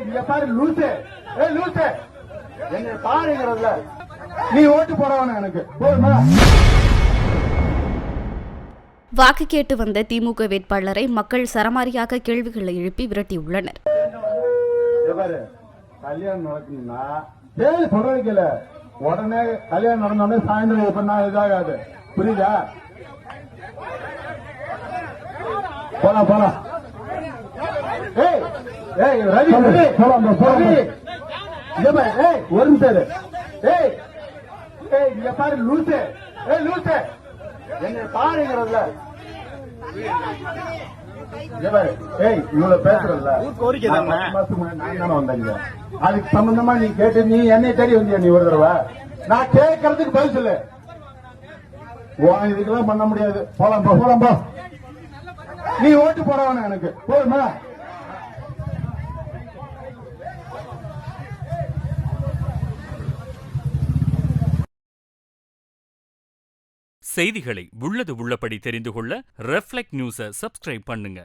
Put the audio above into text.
இங்க பாரு லூசு, லூசு என்ன பாருங்கிறதுல நீ ஓட்டு போறவன எனக்கு போதுமா? வாக்கு கேட்டு வந்த திமுக வேட்பாளரை மக்கள் சரமாரியாக கேள்விகளை எழுப்பி விரட்டியுள்ளனர். கல்யாணம் நடக்கணும்னா சொல்றதுல உடனே கல்யாணம் நடந்தோடனே சாயந்தரம் எப்படின்னா இதாகாது, புரியுதா? போலாம் போலாம். ரவி ஒரு நிமிஷம். இங்க பாரு லூசு, லூசு என்ன பாருங்கிறதுல இவ்வளவு பேசுறதுல வந்தீங்க. அதுக்கு சம்பந்தமா நீ கேட்டு நீ என்னை தேடி வந்தியா? நீ ஒரு தடவை நான் கேட்கறதுக்கு பதில் சொல்லு. இதுக்கெல்லாம் பண்ண முடியாது. போலாம் போ, போலாம் போ. நீ ஓட்டு போறவன எனக்கு போதுமா? செய்திகளை உள்ளது உள்ளபடி தெரிந்து கொள்ள ரெஃப்ளெக்ட் நியூஸை சப்ஸ்கிரைப் பண்ணுங்க.